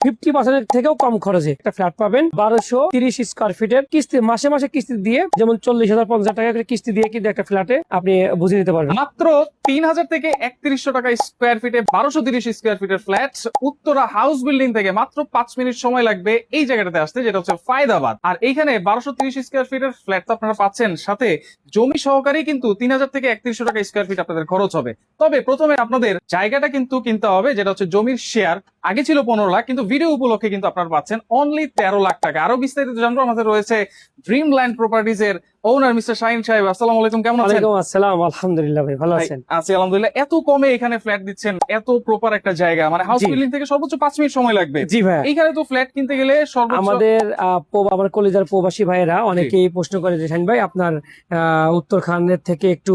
50% থেকেও কম খরচে একটা ফ্ল্যাট পাবেন 1230 স্কোয়ার ফিটের কিস্তি মাসে মাসে কিস্তি দিয়ে, যেমন 40,000 50,000 টাকা করে কিস্তি দিয়ে কিন্তু একটা ফ্ল্যাটে আপনি বুঝে নিতে পারবেন। মাত্র 3,000 থেকে 3100 টাকা স্কোয়ার ফিটে 1230 স্কোয়ার ফিটের ফ্ল্যাট উত্তরা হাউস বিল্ডিং থেকে মাত্র 5 মিনিট সময় লাগবে এই জায়গাটাতে আসতে, যেটা হচ্ছে ফায়দাবাদ। আর এইখানে 1230 স্কোয়ার ফিটের ফ্ল্যাট তো আপনারা পাচ্ছেন, সাথে জমি সহকারেই কিন্তু 3,000 থেকে 3100 টাকা স্কোয়ার ফিট আপনাদের খরচ হবে। তবে প্রথমে আপনাদের জায়গাটা কিন্তু কিনতে হবে, যেটা হচ্ছে জমির শেয়ার। আগে ছিল 15 লাখ, কিন্তু ভিডিও উপলক্ষে কিন্তু আপনারা পাচ্ছেন অনলি 13 লাখ টাকা। আরো বিস্তারিত জানবো, আমাদের রয়েছে ড্রিম ল্যান্ড প্রপার্টিজ এর ওনার মিস্টার শাহিন সাহেব। আসসালামু আলাইকুম, কেমন আছেন? ওয়ালাইকুম আসসালাম, আলহামদুলিল্লাহ ভাই, ভালো আছেন? আছি আলহামদুলিল্লাহ। এত কমে এখানে ফ্ল্যাট দিচ্ছেন, এত প্রপার একটা জায়গা, মানে হাউস বিল্ডিং থেকে সর্বোচ্চ 5 মিনিট সময় লাগবে। জি ভাই, এইখানে তো ফ্ল্যাট কিনতে গেলে সর্বোচ্চ আমাদের আমার কলেজের প্রবাসী ভাইয়েরা অনেকেই প্রশ্ন করে যে শাহিন ভাই আপনার উত্তরখানের থেকে একটু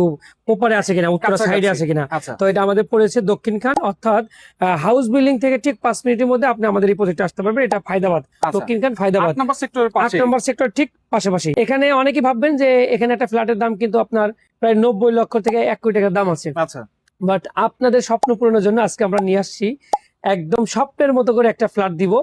ওপারে আছে কিনা, উত্তর সাইডে আছে কিনা। আচ্ছা, তো এটা আমাদের পড়েছে দক্ষিণ খান, অর্থাৎ হাউস বিল্ডিং থেকে ঠিক 5 মিনিটের মধ্যে আপনি আমাদের এই প্রজেক্টে আসতে পারবেন। এটা ফায়দাবাদ, দক্ষিণ খান ফায়দাবাদ 8 নম্বর সেক্টরের 8 পাশে। নম্বর সেক্টর ঠিক পাশাপাশি। এখানে অনেকেই ভাববেন যে এখানে একটা ফ্ল্যাটের দাম কিন্তু আপনার প্রায় 90 লক্ষ থেকে 1 কোটি টাকার দাম আছে। আচ্ছা, বাট আপনাদের স্বপ্ন পূরণের জন্য আজকে আমরা নিয়ে আসছি একদম স্বপ্নের মতো করে একটা ফ্ল্যাট দিব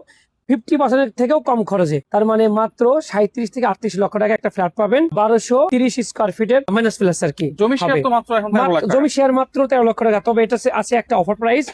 50% থেকেও কম খরচে। তার মানে মাত্র 37 থেকে 38 লক্ষ টাকা একটা ফ্ল্যাট পাবেন 1230 স্কোয়ার ফিটের মাইনাস প্লাস আর কি। জমি শেয়ার তো মাত্র এখন 13 লাখ টাকা। জমি শেয়ার মাত্র 13 লক্ষ টাকা। তবে এটা আছে একটা অফার প্রাইস,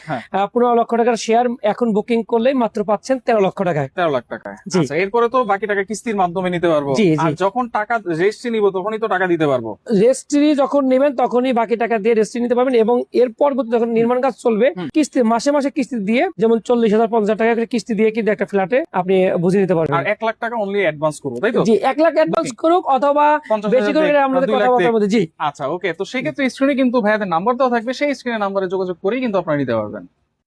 15 লক্ষ টাকার শেয়ার এখন বুকিং করলে মাত্র পাচ্ছেন 13 লক্ষ টাকায়। 13 লাখ টাকায়। আচ্ছা, এরপরে তো বাকি টাকা কিস্তির মাধ্যমে নিতে পারবো। আর যখন টাকা রেজিস্ট্রি নিব তখনই তো টাকা দিতে পারবো। রেজিস্ট্রি যখন নেবেন তখনই বাকি টাকা দিয়ে রেজিস্ট্রি নিতে পারবেন, এবং এর পরবর্তী যখন নির্মাণ কাজ চলবে কিস্তি মাসে মাসে কিস্তি দিয়ে, যেমন 40,000 50,000 টাকা করে কিস্তি দিয়ে কিন্তু একটা ফ্ল্যাটে আপনি বুঝে নিতে পারবেন। আর 1 লাখ টাকা অনলি অ্যাডভান্স করব, তাই তো? জি, 1 লাখ অ্যাডভান্স করুক অথবা বেশি করে আমাদের কথাবার্তার মধ্যে। জি আচ্ছা, ওকে। তো সেই ক্ষেত্রে স্ক্রিনে কিন্তু ভাইয়াদের নাম্বার দেওয়া থাকবে, সেই স্ক্রিনে নাম্বারে যোগাযোগ করেই কিন্তু আপনারা নিতে পারবেন।